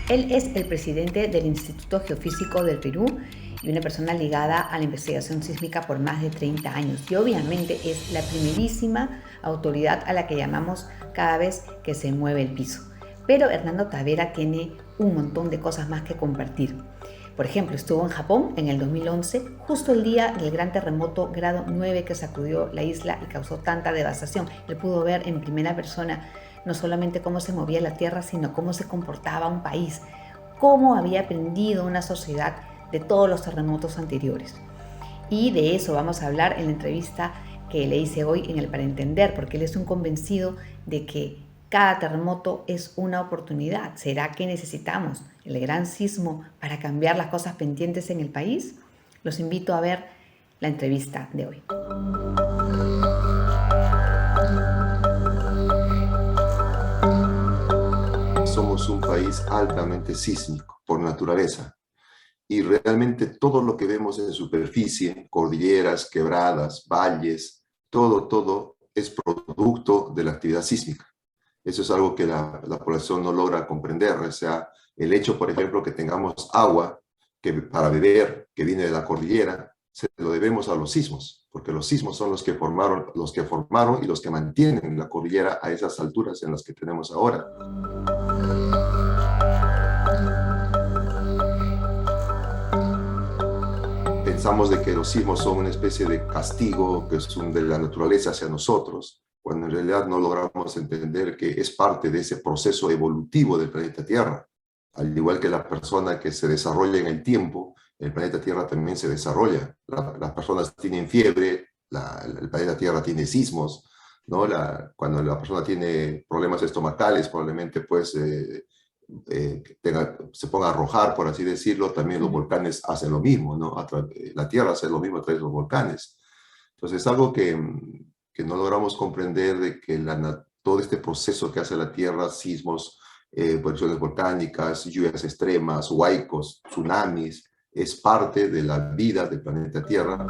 Él es el presidente del Instituto Geofísico del Perú y una persona ligada a la investigación sísmica por más de 30 años. Y obviamente es la primerísima autoridad a la que llamamos cada vez que se mueve el piso. Pero Hernando Tavera tiene un montón de cosas más que compartir. Por ejemplo, estuvo en Japón en el 2011, justo el día del gran terremoto grado 9 que sacudió la isla y causó tanta devastación. Él pudo ver en primera persona no solamente cómo se movía la tierra, sino cómo se comportaba un país, cómo había aprendido una sociedad de todos los terremotos anteriores. Y de eso vamos a hablar en la entrevista que le hice hoy en el Para Entender, porque él es un convencido de que cada terremoto es una oportunidad. ¿Será que necesitamos el gran sismo para cambiar las cosas pendientes en el país? Los invito a ver la entrevista de hoy. Somos un país altamente sísmico por naturaleza y realmente todo lo que vemos en superficie, cordilleras, quebradas, valles, todo es producto de la actividad sísmica. Eso es algo que la población no logra comprender. O sea, el hecho, por ejemplo, que tengamos agua para beber que viene de la cordillera, se lo debemos a los sismos, porque los sismos son los que formaron y los que mantienen la cordillera a esas alturas en las que tenemos ahora. Pensamos de que los sismos son una especie de castigo que son de la naturaleza hacia nosotros, cuando en realidad no logramos entender que es parte de ese proceso evolutivo del planeta Tierra. Al igual que la persona que se desarrolla en el tiempo, el planeta Tierra también se desarrolla. Las personas tienen fiebre, el planeta Tierra tiene sismos, ¿no? Cuando la persona tiene problemas estomacales, probablemente pues se ponga a arrojar, por así decirlo. También los volcanes hacen lo mismo, ¿no? La Tierra hace lo mismo a través de los volcanes. Entonces es algo que no logramos comprender, de que todo este proceso que hace la Tierra, sismos, erupciones volcánicas, lluvias extremas, huaicos, tsunamis, es parte de la vida del planeta Tierra.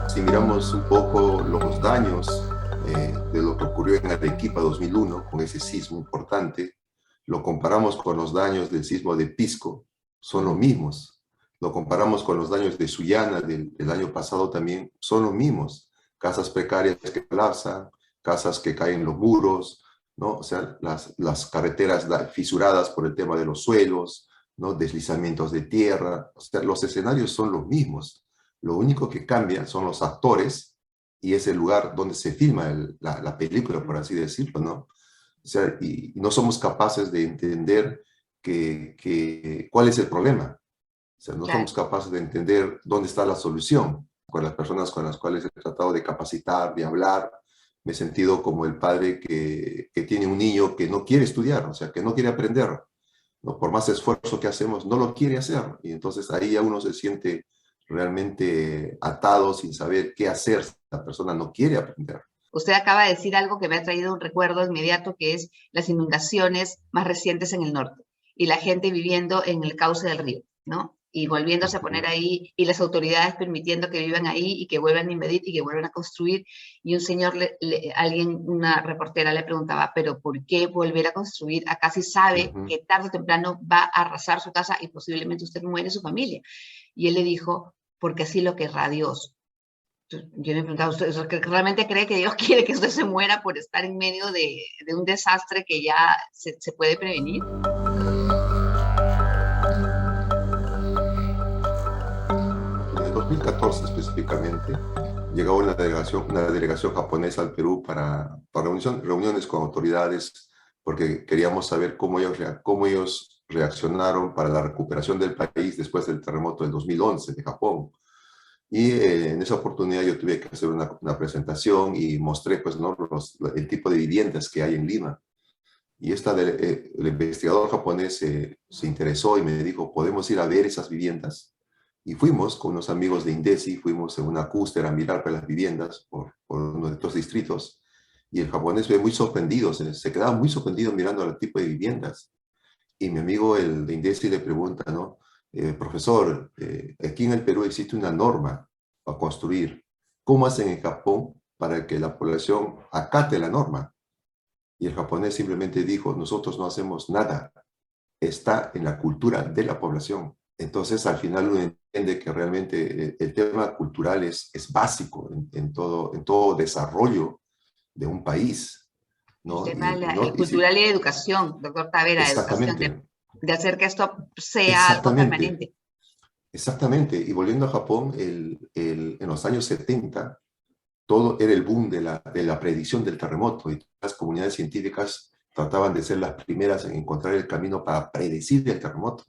Si miramos un poco los daños de lo que ocurrió en Arequipa 2001, con ese sismo importante, lo comparamos con los daños del sismo de Pisco, son los mismos. Lo comparamos con los daños de Sullana del año pasado, también son los mismos. Casas precarias que colapsan, casas que caen en los muros, ¿no? O sea, las carreteras fisuradas por el tema de los suelos, ¿no? Deslizamientos de tierra. O sea, los escenarios son los mismos. Lo único que cambia son los actores y es el lugar donde se filma la película, por así decirlo, ¿no? O sea, y no somos capaces de entender cuál es el problema. O sea, no somos capaces de entender dónde está la solución. Con las personas con las cuales he tratado de capacitar, de hablar, me he sentido como el padre que tiene un niño que no quiere estudiar, o sea, que no quiere aprender, ¿no? Por más esfuerzo que hacemos, no lo quiere hacer. Y entonces ahí ya uno se siente realmente atado, sin saber qué hacer si la persona no quiere aprender. Usted acaba de decir algo que me ha traído un recuerdo inmediato, que es las inundaciones más recientes en el norte y la gente viviendo en el cauce del río, ¿no? Y volviéndose a poner ahí, y las autoridades permitiendo que vivan ahí y que vuelvan a invadir y que vuelvan a construir. Y un señor, una reportera le preguntaba, ¿pero por qué volver a construir? Acá sí sabe que tarde o temprano va a arrasar su casa y posiblemente usted muere y su familia. Y él le dijo, porque así lo querrá Dios. Yo me preguntaba, ¿usted realmente cree que Dios quiere que usted se muera por estar en medio de un desastre que ya se puede prevenir? En el 2014 específicamente, llegó una delegación japonesa al Perú para reuniones con autoridades, porque queríamos saber cómo ellos reaccionaron para la recuperación del país después del terremoto del 2011 de Japón. Y en esa oportunidad yo tuve que hacer una presentación y mostré pues, ¿no? El tipo de viviendas que hay en Lima. Y el investigador japonés se interesó y me dijo, ¿podemos ir a ver esas viviendas? Y fuimos con unos amigos de INDECI, fuimos en una cúster a mirar para las viviendas por uno de estos distritos. Y el japonés fue muy sorprendido, se quedaba muy sorprendido mirando el tipo de viviendas. Y mi amigo, el de INDECI, le pregunta, ¿no? Profesor, aquí en el Perú existe una norma para construir. ¿Cómo hacen en Japón para que la población acate la norma? Y el japonés simplemente dijo, nosotros no hacemos nada, está en la cultura de la población. Entonces, al final uno entiende que realmente el tema cultural es básico en todo desarrollo de un país, El ¿no? tema Y sí, cultural y de educación, doctor Tavera, educación, exactamente, de hacer que esto sea algo exactamente, permanente. exactamente. Y volviendo a Japón, en los años 70, todo era el boom de la predicción del terremoto y las comunidades científicas trataban de ser las primeras en encontrar el camino para predecir el terremoto.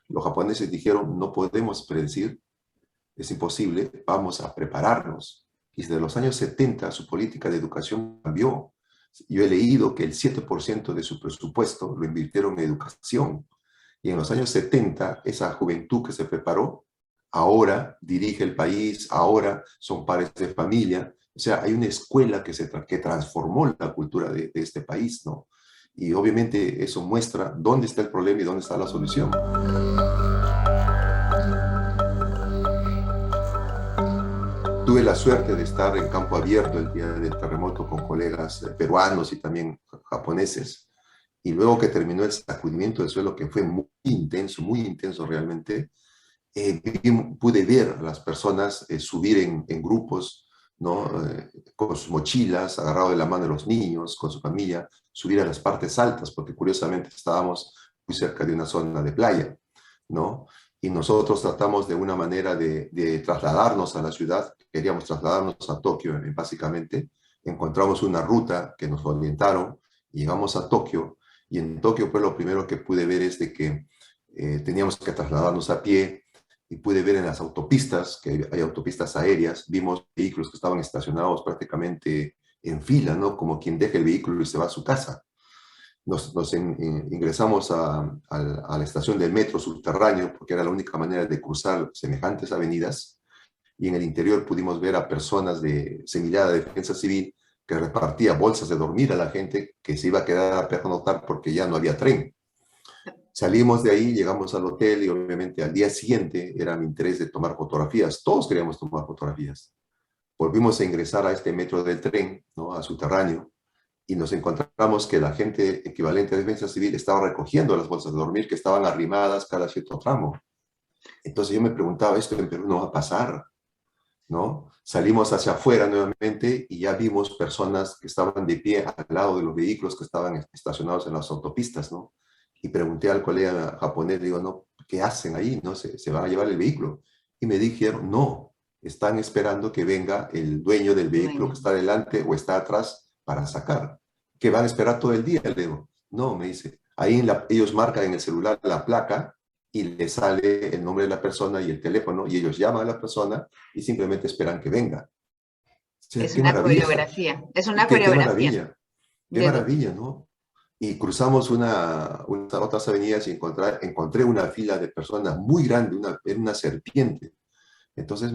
Los japoneses dijeron, no podemos predecir, es imposible, vamos a prepararnos. Y desde los años 70 su política de educación cambió. Yo he leído que el 7% de su presupuesto lo invirtieron en educación. Y en los años 70, esa juventud que se preparó, ahora dirige el país, ahora son padres de familia. O sea, hay una escuela que transformó la cultura de este país, ¿no? Y obviamente eso muestra dónde está el problema y dónde está la solución. Tuve la suerte de estar en campo abierto el día del terremoto con colegas peruanos y también japoneses. Y luego que terminó el sacudimiento del suelo, que fue muy intenso realmente, pude ver a las personas subir en grupos, ¿no? Con sus mochilas, agarrado de la mano de los niños, con su familia, subir a las partes altas, porque curiosamente estábamos muy cerca de una zona de playa, ¿no? Y nosotros tratamos de una manera de trasladarnos a la ciudad, queríamos trasladarnos a Tokio, básicamente. Encontramos una ruta que nos orientaron, llegamos a Tokio, y en Tokio pues lo primero que pude ver es de que teníamos que trasladarnos a pie, y pude ver en las autopistas, que hay autopistas aéreas, vimos vehículos que estaban estacionados prácticamente en fila, ¿no? Como quien deja el vehículo y se va a su casa. Ingresamos a la estación del metro subterráneo, porque era la única manera de cruzar semejantes avenidas, y en el interior pudimos ver a personas de Semillada de Defensa Civil que repartía bolsas de dormir a la gente que se iba a quedar a pernoctar porque ya no había tren. Salimos de ahí, llegamos al hotel y obviamente al día siguiente era mi interés de tomar fotografías. Todos queríamos tomar fotografías. Volvimos a ingresar a este metro del tren, ¿no? A subterráneo, y nos encontramos que la gente equivalente a Defensa Civil estaba recogiendo las bolsas de dormir que estaban arrimadas cada cierto tramo. Entonces yo me preguntaba, esto en Perú no va a pasar, ¿no? Salimos hacia afuera nuevamente y ya vimos personas que estaban de pie al lado de los vehículos que estaban estacionados en las autopistas, ¿no? Y pregunté al colega japonés, digo, no, ¿qué hacen ahí? ¿No? ¿Se van a llevar el vehículo? Y me dijeron, no, están esperando que venga el dueño del vehículo que está delante o está atrás para sacar. ¿Que van a esperar todo el día? Le digo, no, me dice, ahí ellos marcan en el celular la placa y le sale el nombre de la persona y el teléfono, y ellos llaman a la persona y simplemente esperan que venga. O sea, Es qué una maravilla, coreografía, es una qué coreografía. maravilla, qué maravilla, ¿no? Y cruzamos otras avenidas y encontré una fila de personas muy grande, era una serpiente. Entonces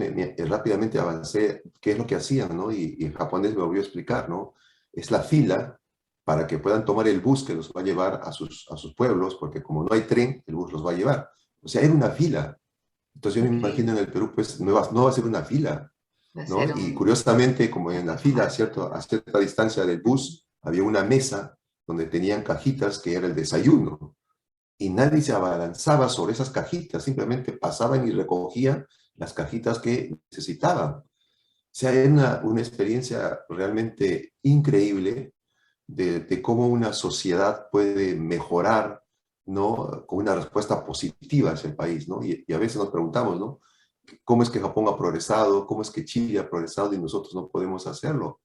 rápidamente avancé qué es lo que hacían, ¿no? Y el japonés me volvió a explicar, ¿no? Es la fila para que puedan tomar el bus que los va a llevar a sus pueblos, porque como no hay tren, el bus los va a llevar. O sea, era una fila. Entonces yo me imagino Increíble. en el Perú, pues no va a ser una fila, Va a ¿no? ser Y curiosamente, como en la fila, más. a cierta distancia del bus, había una mesa donde tenían cajitas que era el desayuno. Y nadie se abalanzaba sobre esas cajitas, simplemente pasaban y recogían las cajitas que necesitaban. O sea, era una experiencia realmente increíble de cómo una sociedad puede mejorar, ¿no? Con una respuesta positiva hacia el país, ¿no? Y a veces nos preguntamos, ¿no? ¿Cómo es que Japón ha progresado? ¿Cómo es que Chile ha progresado y nosotros no podemos hacerlo?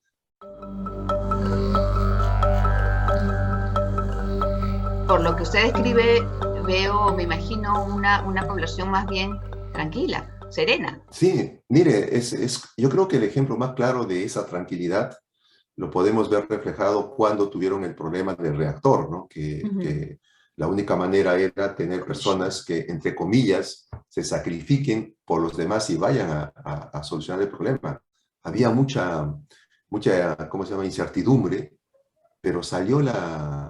Por lo que usted describe, veo, me imagino una población más bien tranquila, serena. Sí, mire, yo creo que el ejemplo más claro de esa tranquilidad lo podemos ver reflejado cuando tuvieron el problema del reactor, ¿no? Ujú. Que la única manera era tener personas que, entre comillas, se sacrifiquen por los demás y vayan a solucionar el problema. Había mucha, ¿cómo se llama?, incertidumbre, pero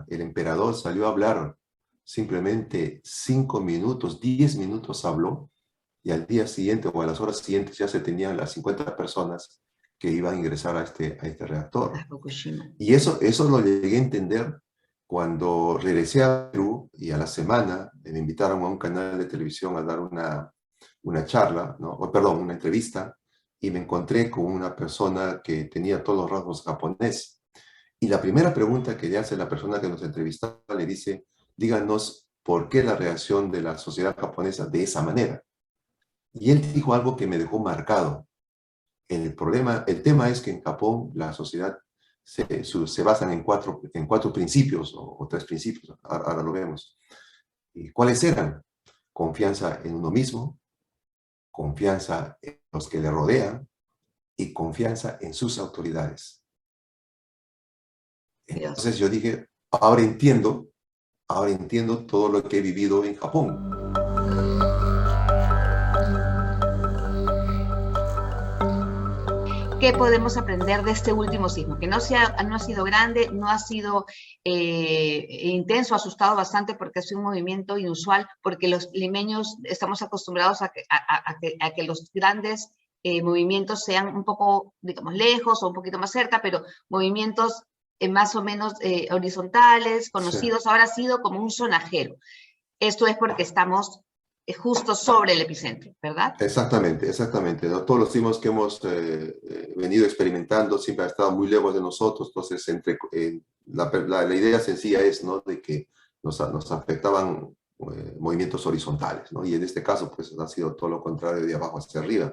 el emperador salió a hablar simplemente 5 minutos, 10 minutos habló, y al día siguiente o a las horas siguientes ya se tenían las 50 personas que iban a ingresar a este reactor. A Fukushima. Y eso lo llegué a entender cuando regresé a Perú y a la semana me invitaron a un canal de televisión a dar una charla, ¿no? O, perdón, una entrevista, y me encontré con una persona que tenía todos los rasgos japonés. Y la primera pregunta que le hace la persona que nos entrevistaba le dice, díganos por qué la reacción de la sociedad japonesa de esa manera. Y él dijo algo que me dejó marcado. El tema es que en Japón la sociedad se basan en cuatro principios o tres principios, ahora lo vemos. ¿Y cuáles eran? Confianza en uno mismo, confianza en los que le rodean y confianza en sus autoridades. Entonces yo dije, ahora entiendo todo lo que he vivido en Japón. ¿Qué podemos aprender de este último sismo? Que no ha sido grande, no ha sido intenso, ha asustado bastante porque es un movimiento inusual, porque los limeños estamos acostumbrados a que los grandes movimientos sean un poco, digamos, lejos o un poquito más cerca, pero movimientos más o menos horizontales, conocidos. Sí. Ahora ha sido como un sonajero. Esto es porque estamos justo sobre el epicentro, ¿verdad? Exactamente, exactamente, ¿no? Todos los sismos que hemos venido experimentando siempre han estado muy lejos de nosotros, entonces la idea sencilla es, ¿no?, de que nos afectaban movimientos horizontales, ¿no? Y en este caso pues ha sido todo lo contrario, de abajo hacia arriba.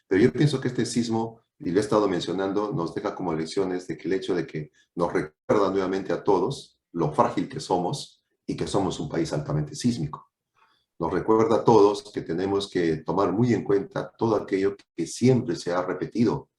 Pero yo pienso que este sismo, y lo he estado mencionando, nos deja como lecciones de que el hecho de que nos recuerda nuevamente a todos lo frágil que somos y que somos un país altamente sísmico. Nos recuerda a todos que tenemos que tomar muy en cuenta todo aquello que siempre se ha repetido,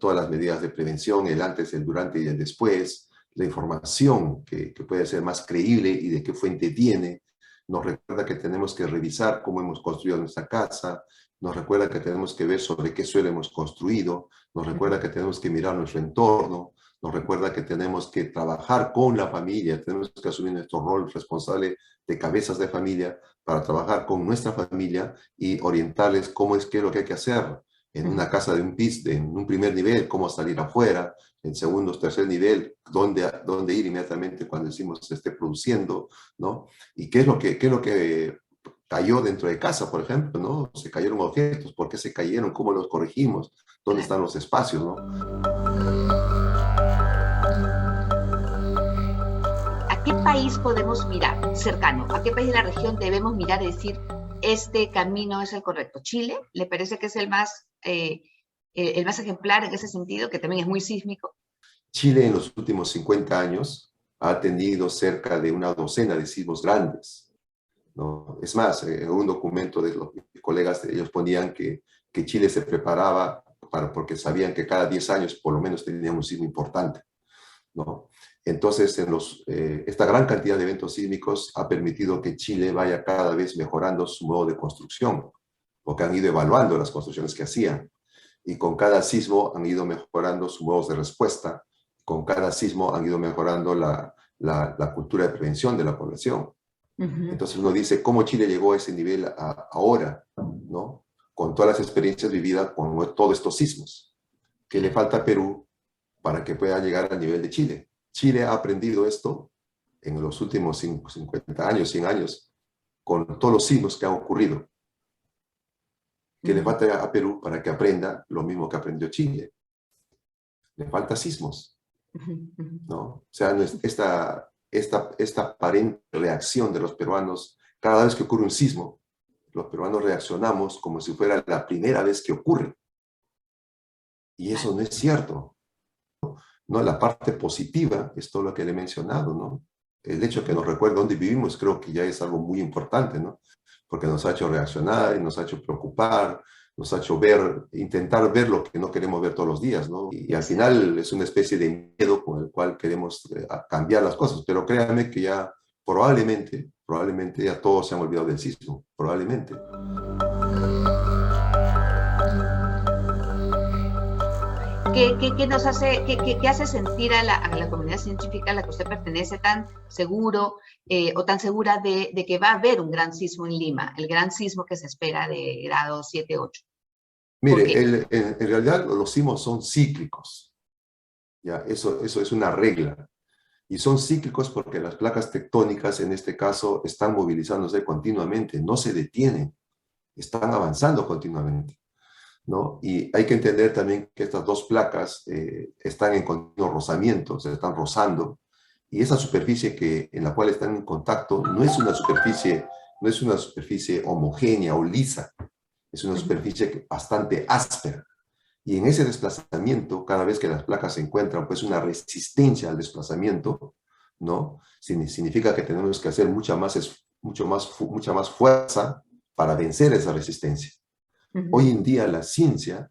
todas las medidas de prevención, el antes, el durante y el después, la información que puede ser más creíble y de qué fuente viene. Nos recuerda que tenemos que revisar cómo hemos construido nuestra casa, nos recuerda que tenemos que ver sobre qué suelo hemos construido, nos recuerda que tenemos que mirar nuestro entorno, nos recuerda que tenemos que trabajar con la familia, tenemos que asumir nuestro rol responsable de cabezas de familia para trabajar con nuestra familia y orientarles qué es lo que hay que hacer en una casa de un piso, en un primer nivel, cómo salir afuera, en segundo, tercer nivel, dónde ir inmediatamente cuando decimos se esté produciendo, ¿no? Y qué es lo que cayó dentro de casa, por ejemplo, ¿no? Se cayeron objetos, ¿por qué se cayeron? ¿Cómo los corregimos? ¿Dónde están los espacios, no? ¿A qué país podemos mirar cercano? ¿A qué país de la región debemos mirar y decir, este camino es el correcto? ¿Chile? ¿Le parece que es el más ejemplar en ese sentido, que también es muy sísmico? Chile en los últimos 50 años ha tenido cerca de una docena de sismos grandes, ¿no? Es más, en un documento de los colegas, ellos ponían que Chile se preparaba porque sabían que cada 10 años por lo menos tenían un sismo importante, ¿no? Entonces, esta gran cantidad de eventos sísmicos ha permitido que Chile vaya cada vez mejorando su modo de construcción, porque han ido evaluando las construcciones que hacían. Y con cada sismo han ido mejorando sus modos de respuesta, con cada sismo han ido mejorando la cultura de prevención de la población. Entonces uno dice, ¿cómo Chile llegó a ese nivel ahora, ¿no? Con todas las experiencias vividas con todos estos sismos. ¿Qué le falta a Perú para que pueda llegar al nivel de Chile? Chile ha aprendido esto en los últimos 50 años, 100 años, con todos los sismos que han ocurrido. ¿Qué le falta a Perú para que aprenda lo mismo que aprendió Chile? Le falta sismos, ¿no? O sea, esta aparente reacción de los peruanos, cada vez que ocurre un sismo, los peruanos reaccionamos como si fuera la primera vez que ocurre. Y eso no es cierto, ¿no? La parte positiva es todo lo que le he mencionado, ¿no? El hecho de que nos recuerde dónde vivimos creo que ya es algo muy importante, ¿no? Porque nos ha hecho reaccionar y nos ha hecho preocupar, nos ha hecho intentar ver lo que no queremos ver todos los días, ¿no? Y al final es una especie de miedo con el cual queremos cambiar las cosas, pero créanme que ya probablemente ya todos se han olvidado del sismo, probablemente. ¿Qué nos hace, qué hace sentir a la comunidad científica a la que usted pertenece tan seguro o tan segura de que va a haber un gran sismo en Lima, el gran sismo que se espera de grado 7, 8? ¿Por Mire, qué? en realidad los sismos son cíclicos, ¿ya? Eso es una regla. Y son cíclicos porque las placas tectónicas, en este caso, están movilizándose continuamente, no se detienen, están avanzando continuamente, ¿no? Y hay que entender también que estas dos placas están en continuo rozamiento, se están rozando, y esa superficie en la cual están en contacto no es una superficie homogénea o lisa, es una Ujú. superficie bastante áspera. Y en ese desplazamiento, cada vez que las placas se encuentran, pues una resistencia al desplazamiento, ¿no? Significa que tenemos que hacer mucha más fuerza para vencer esa resistencia. Hoy Ujú. en día la ciencia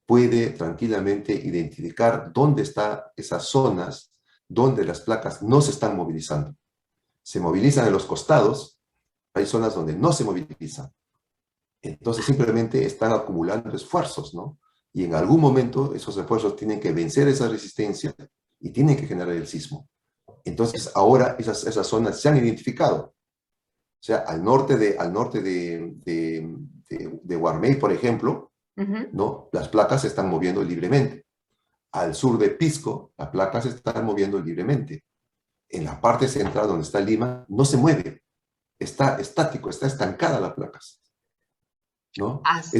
puede tranquilamente identificar dónde están esas zonas donde las placas no se están movilizando. Se movilizan en los costados, hay zonas donde no se movilizan. Entonces simplemente están acumulando esfuerzos, ¿no? Y en algún momento esos esfuerzos tienen que vencer esa resistencia y tienen que generar el sismo. Entonces ahora esas zonas se han identificado. O sea, al norte de Guarmey, por ejemplo, Ujú. ¿no? Las placas se están moviendo libremente. Al sur de Pisco, las placas se están moviendo libremente. En la parte central donde está Lima, no se mueve. Está estático, está estancada las placas, ¿no? Hasta,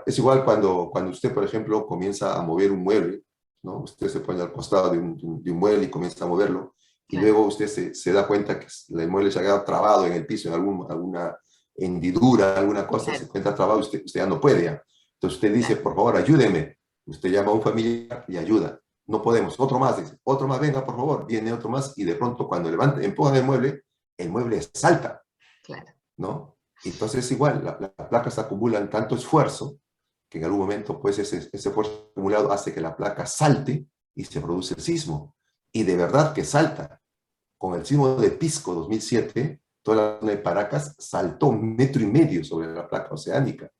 Es igual cuando usted, por ejemplo, comienza a mover un mueble, ¿no? Usted se pone al costado de un mueble y comienza a moverlo, y claro, luego usted se da cuenta que el mueble se ha quedado trabado en el piso, en alguna hendidura, alguna cosa, se claro, encuentra trabado, usted ya no puede ya. Entonces usted dice, claro. por favor, ayúdeme. Usted llama a un familiar y ayuda. No podemos. Otro más, dice. Otro más, venga, por favor. Viene otro más, y de pronto cuando levanta, empuja el mueble salta, Claro. ¿no? Entonces igual, las placas acumulan tanto esfuerzo que en algún momento pues ese esfuerzo acumulado hace que la placa salte y se produce el sismo. Y de verdad que salta. Con el sismo de Pisco 2007, toda la zona de Paracas saltó 1,5 metros sobre la placa oceánica.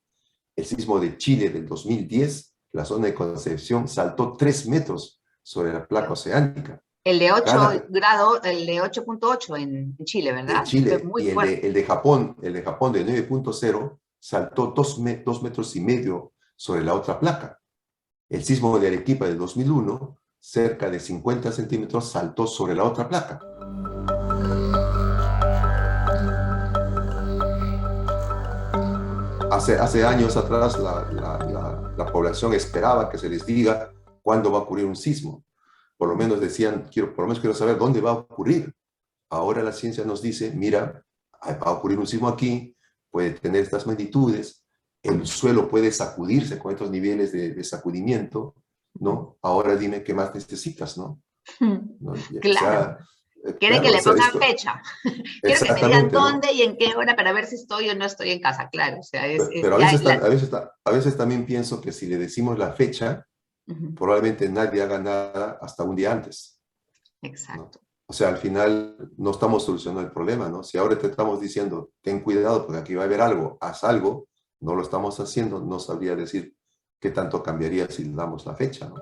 El sismo de Chile del 2010, la zona de Concepción saltó 3 metros sobre la placa oceánica. El de 8 Cada, grados, el de 8.8 en Chile, de ¿verdad? Fue Chile muy y fuerte. el de Japón de 9,0 saltó 2,5 metros sobre la otra placa. El sismo de Arequipa del 2001, cerca de 50 centímetros, saltó sobre la otra placa. Hace años atrás la población esperaba que se les diga cuándo va a ocurrir un sismo. Por lo menos decían, por lo menos quiero saber dónde va a ocurrir. Ahora la ciencia nos dice, mira, va a ocurrir un sismo aquí, puede tener estas magnitudes, el suelo puede sacudirse con estos niveles de sacudimiento, ¿no? Ahora dime qué más necesitas, ¿no? ¿No? O Claro. sea, Quieren que claro, o le sea, pongan esto, fecha. Quiero que me digan exactamente, ¿no? dónde y en qué hora para ver si estoy o no estoy en casa. Claro, o sea, Pero ya a veces también pienso que si le decimos la fecha, Ujú. probablemente nadie haga nada hasta un día antes, ¿no? Exacto. O sea, al final no estamos solucionando el problema, ¿no? Si ahora te estamos diciendo, ten cuidado porque aquí va a haber algo, haz algo, no lo estamos haciendo, no sabría decir qué tanto cambiaría si le damos la fecha, ¿no?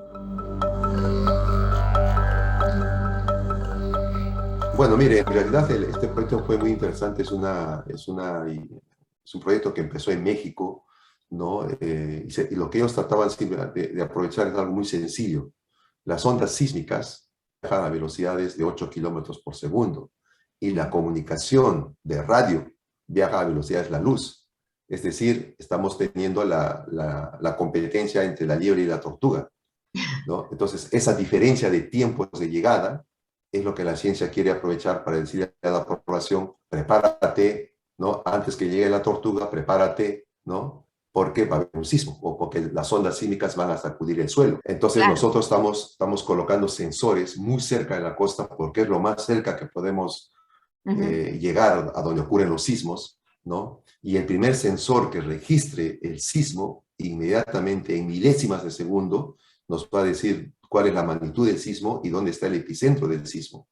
Bueno, mire, en realidad este proyecto fue muy interesante, es un proyecto que empezó en México, ¿no? Y lo que ellos trataban de aprovechar es algo muy sencillo. Las ondas sísmicas viajan a velocidades de 8 kilómetros por segundo y la Ujú. comunicación de radio viaja a velocidades de la luz. Es decir, estamos teniendo la competencia entre la liebre y la tortuga, ¿no? Entonces, esa diferencia de tiempos de llegada es lo que la ciencia quiere aprovechar para decirle a la población, prepárate, ¿no? Antes que llegue la tortuga, prepárate, ¿no? Porque va a haber un sismo o porque las ondas sísmicas van a sacudir el suelo. Entonces Claro. nosotros estamos colocando sensores muy cerca de la costa porque es lo más cerca que podemos Ujú. llegar a donde ocurren los sismos, ¿no? Y el primer sensor que registre el sismo, inmediatamente en milésimas de segundo, nos va a decir cuál es la magnitud del sismo y dónde está el epicentro del sismo.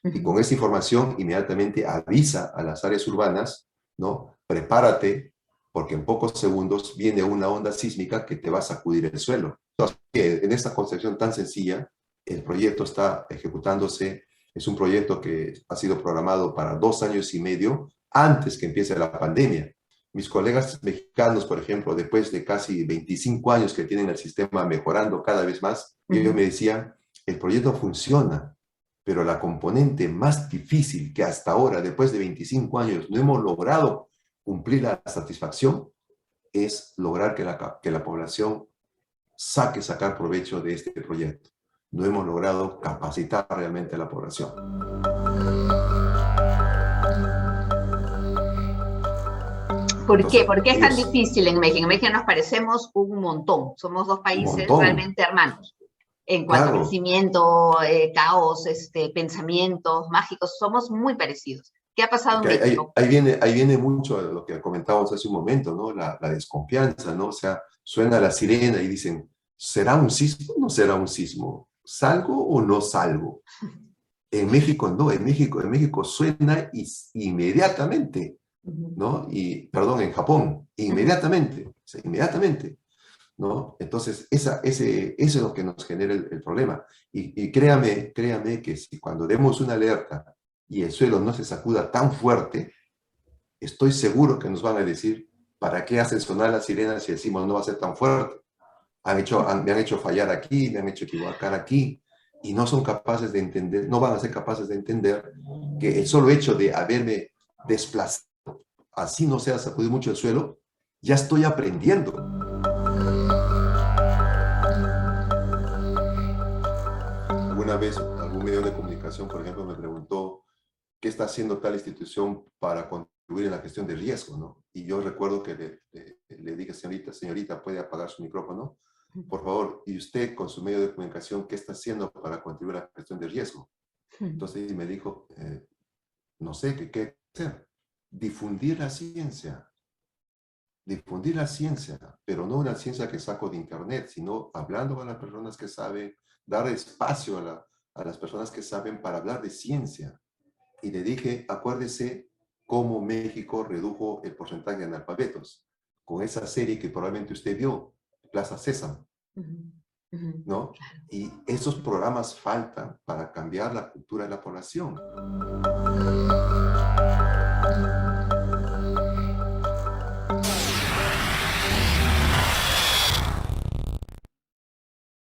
Y Ujú. con esa información inmediatamente avisa a las áreas urbanas, ¿no? Prepárate, porque en pocos segundos viene una onda sísmica que te va a sacudir el suelo. Entonces, en esta concepción tan sencilla, el proyecto está ejecutándose. Es un proyecto que ha sido programado para 2 años y medio antes que empiece la pandemia. mis colegas mexicanos, por ejemplo, después de casi 25 años que tienen el sistema mejorando cada vez más, ellos me decían, el proyecto funciona, pero la componente más difícil que hasta ahora, después de 25 años, no hemos logrado cumplir la satisfacción, es lograr que la población sacar provecho de este proyecto. No hemos logrado capacitar realmente a la población. ¿Por qué? Entonces, ¿Por qué es tan difícil en México? En México nos parecemos un montón. Somos dos países realmente hermanos. En cuanto a crecimiento, caos, pensamientos mágicos, somos muy parecidos. ¿Qué ha pasado en México? Ahí viene mucho de lo que comentábamos hace un momento, ¿no? La desconfianza, ¿no? O sea, suena la sirena y dicen, ¿será un sismo o no será un sismo? ¿Salgo o no salgo? En México no, en México suena inmediatamente, ¿no? Perdón, en Japón, inmediatamente, o sea, inmediatamente, ¿no? Entonces, eso es lo que nos genera el problema. Y créame que si cuando demos una alerta y el suelo no se sacuda tan fuerte, estoy seguro que nos van a decir, ¿para qué hacen sonar las sirenas si decimos no va a ser tan fuerte? Me han hecho fallar aquí, me han hecho equivocar aquí, y no son capaces de entender, no van a ser capaces de entender que el solo hecho de haberme desplazado, así no sea sacudir mucho el suelo, ya estoy aprendiendo. Alguna vez algún medio de comunicación, por ejemplo, me preguntó qué está haciendo tal institución para contribuir en la gestión de riesgo, ¿no? Y yo recuerdo que le dije, señorita, ¿puede apagar su micrófono? Por favor, y usted con su medio de comunicación, ¿qué está haciendo para contribuir a la gestión de riesgo? Entonces me dijo, no sé, ¿qué hacer? Difundir la ciencia, pero no una ciencia que saco de internet, sino hablando a las personas que saben, dar espacio a las personas que saben para hablar de ciencia. Y le dije, acuérdese cómo México redujo el porcentaje de analfabetos, con esa serie que probablemente usted vio, Plaza Sésamo, ¿no? Y esos programas faltan para cambiar la cultura de la población.